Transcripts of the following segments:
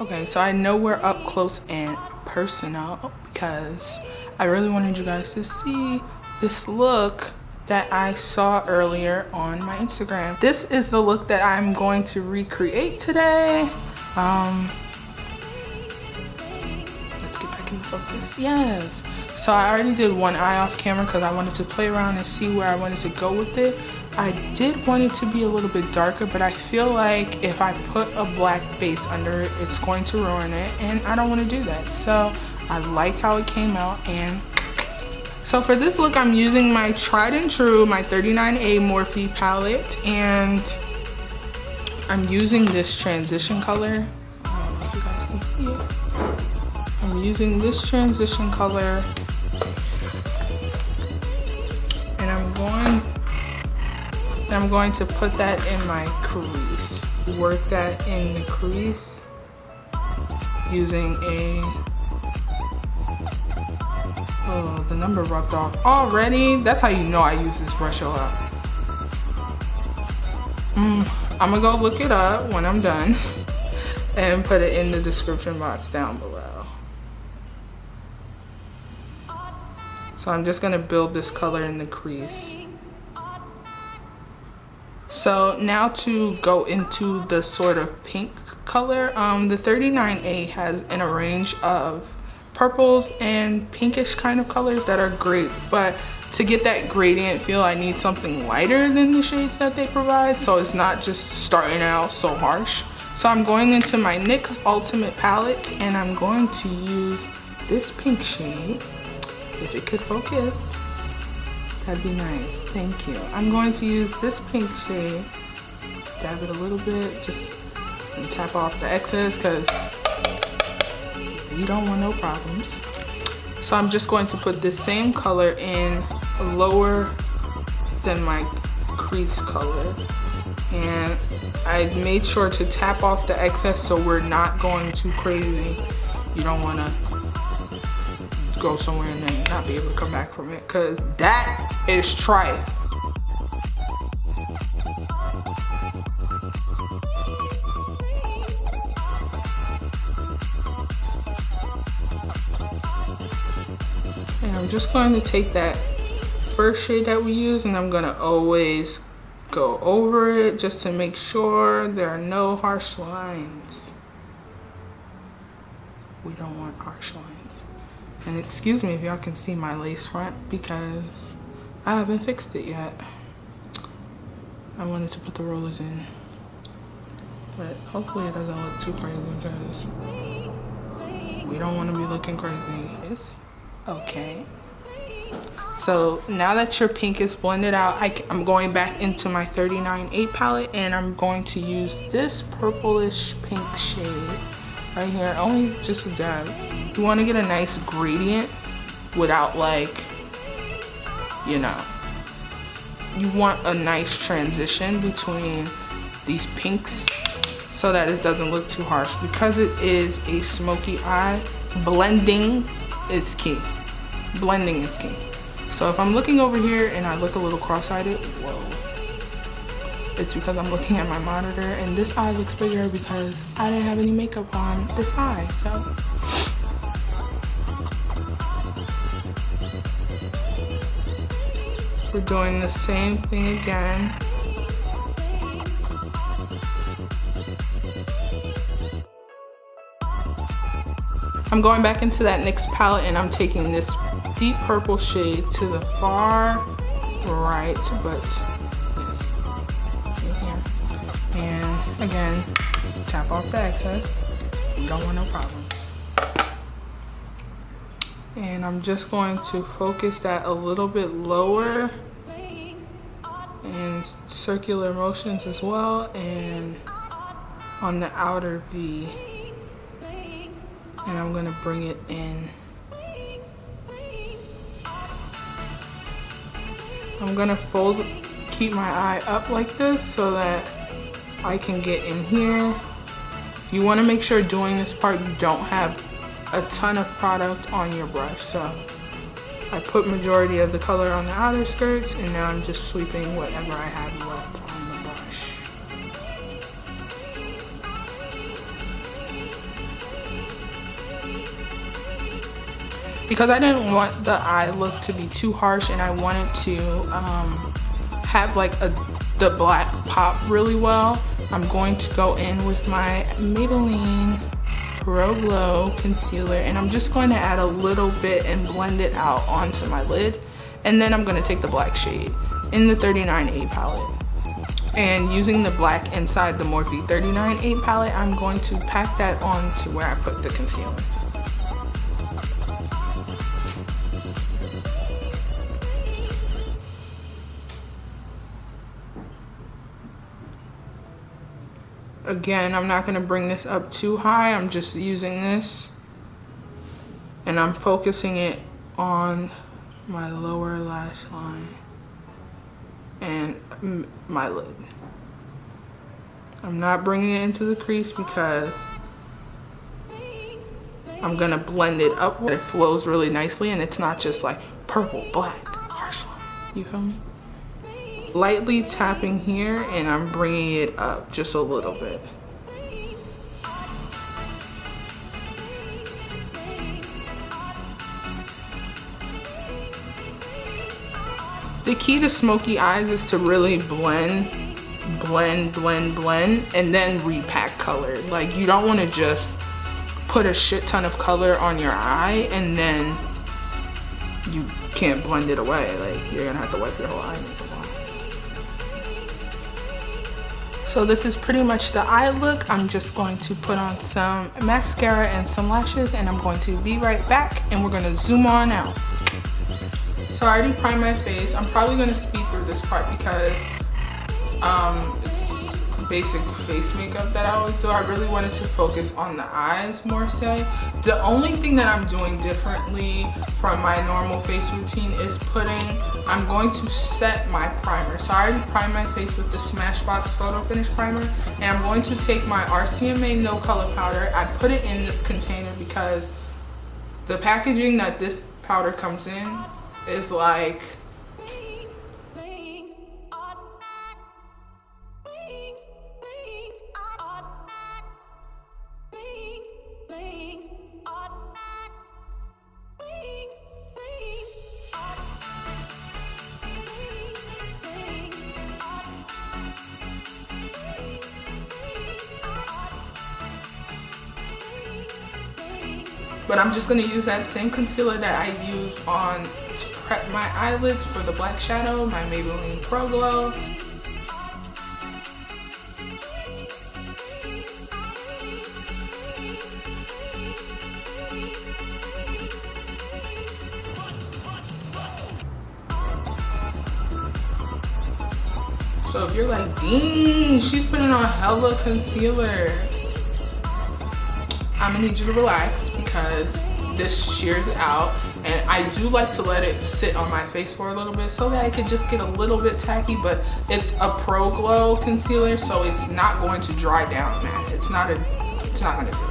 Okay, so I know we're up close and personal because I really wanted you guys to see this look that I saw earlier on my Instagram. This is the look that I'm going to recreate today. Let's get back into focus. Yes. So I already did one eye off camera because I wanted to play around and see where I wanted to go with it. I did want it to be a little bit darker, but I feel like if I put a black base under it, it's going to ruin it, and I don't want to do that. So I like how it came out. And so for this look, I'm using my tried and true, my 39A Morphe palette, and I'm using this transition color. I don't know if you guys can see it. I'm using this transition color, and I'm going to put that in my crease. Work that in the crease using oh, the number rubbed off already. That's how you know I use this brush a lot. I'm gonna go look it up when I'm done and put it in the description box down below. So I'm just gonna build this color in the crease. So now to go into the sort of pink color, the 39A has in a range of purples and pinkish kind of colors that are great, but to get that gradient feel, I need something lighter than the shades that they provide, so it's not just starting out so harsh. So I'm going into my NYX Ultimate palette, and I'm going to use this pink shade. If it could focus, that'd be nice. Thank you. I'm going to use this pink shade, dab it a little bit, just and tap off the excess because we don't want no problems. So I'm just going to put this same color in lower than my crease color, and I made sure to tap off the excess so we're not going too crazy. You don't want to go somewhere and then not be able to come back from it, because that is trife. And I'm just going to take that first shade that we use, and I'm going to always go over it just to make sure there are no harsh lines. We don't want harsh lines. And excuse me if y'all can see my lace front because I haven't fixed it yet. I wanted to put the rollers in, but hopefully it doesn't look too crazy because we don't want to be looking crazy. It's okay. So now that your pink is blended out, I'm going back into my 39A palette, and I'm going to use this purplish pink shade right here, only just a dab. You want to get a nice gradient without, like, you know, you want a nice transition between these pinks so that it doesn't look too harsh. Because it is a smoky eye, blending is key. Blending is key. So if I'm looking over here and I look a little cross-eyed, whoa, it's because I'm looking at my monitor, and this eye looks bigger because I didn't have any makeup on this eye. So we're doing the same thing again. I'm going back into that NYX palette, and I'm taking this deep purple shade to the far right, but yes, in here. And again, tap off the excess. We don't want no problems. And I'm just going to focus that a little bit lower in circular motions as well, and on the outer V. And I'm gonna bring it in. I'm gonna keep my eye up like this so that I can get in here. You wanna make sure doing this part you don't have a ton of product on your brush. So I put majority of the color on the outer skirts, and now I'm just sweeping whatever I have left on the brush. because I didn't want the eye look to be too harsh, and I wanted to have like the black pop really well, I'm going to go in with my Maybelline Pro Glow concealer, and I'm just going to add a little bit and blend it out onto my lid. And then I'm going to take the black shade in the 39A palette, and using the black inside the Morphe 39A palette, I'm going to pack that on to where I put the concealer. Again, I'm not going to bring this up too high. I'm just using this, and I'm focusing it on my lower lash line and my lid. I'm not bringing it into the crease because I'm going to blend it up where it flows really nicely, and it's not just like purple, black, harsh line. You feel me? Lightly tapping here, and I'm bringing it up just a little bit. The key to smoky eyes is to really blend, and then repack color. Like, you don't want to just put a shit ton of color on your eye and then you can't blend it away. Like, you're gonna have to wipe your whole eye makeup off. So this is pretty much the eye look. I'm just going to put on some mascara and some lashes, and I'm going to be right back, and we're gonna zoom on out. So I already primed my face. I'm probably gonna speed through this part because it's basic face makeup that I always do. I really wanted to focus on the eyes more so. The only thing that I'm doing differently from my normal face routine is I'm going to set my primer. So I already primed my face with the Smashbox Photo Finish Primer, and I'm going to take my RCMA No Color Powder. I put it in this container because the packaging that this powder comes in is like, but I'm just gonna use that same concealer that I use on to prep my eyelids for the black shadow, my Maybelline Pro Glow. So if you're like, dang, she's putting on hella concealer, I'm gonna need you to relax because this shears out, and I do like to let it sit on my face for a little bit so that I could just get a little bit tacky, but it's a Pro Glow concealer, so it's not going to dry down matte. It's not gonna do it.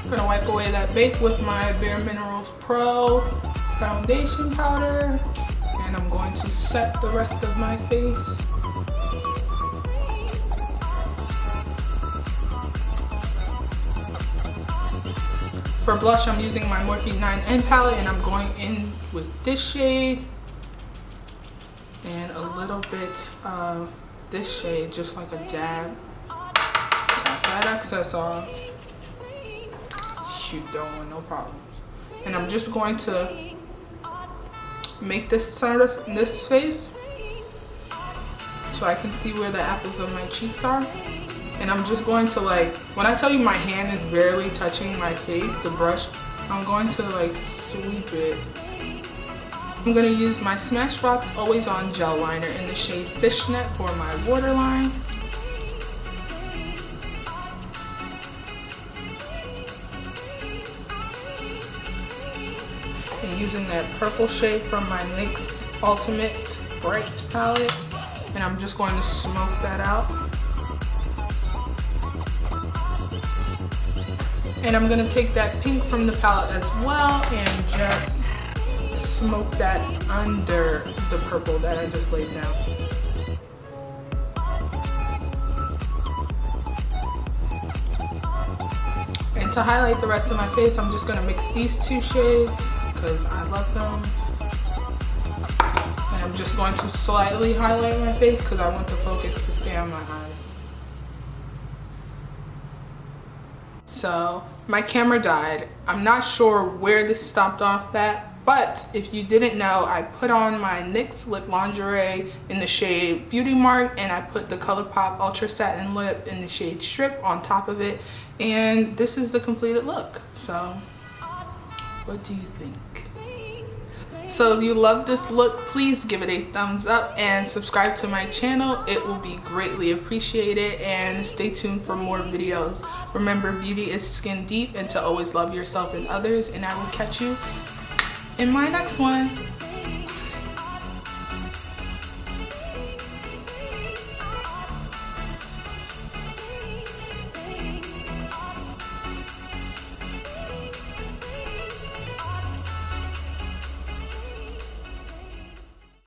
I'm gonna wipe away that bake with my BAREMINERALS Pro foundation powder, and I'm set the rest of my face. For blush, I'm using my Morphe 9N palette, and I'm going in with this shade and a little bit of this shade, just like a dab. Tap that excess off. Shoot, don't want no problem. And I'm just going to make this sort of this face so I can see where the apples of my cheeks are. And I'm just going to, like, when I tell you my hand is barely touching my face, the brush, I'm going to like sweep it. I'm going to use my Smashbox Always On Gel Liner in the shade Fishnet for my waterline. And using that purple shade from my NYX Ultimate Brights palette. And I'm just going to smoke that out. And I'm going to take that pink from the palette as well and just smoke that under the purple that I just laid down. And to highlight the rest of my face, I'm just going to mix these two shades because I love them. And I'm just going to slightly highlight my face because I want the focus to stay on my eyes. So my camera died. I'm not sure where this stopped off at, but if you didn't know, I put on my NYX lip lingerie in the shade Beauty Mark, and I put the ColourPop Ultra Satin Lip in the shade Strip on top of it, and this is the completed look. So what do you think? So if you love this look, please give it a thumbs up and subscribe to my channel. It will be greatly appreciated, and stay tuned for more videos. Remember, beauty is skin deep, and to always love yourself and others, and I will catch you in my next one.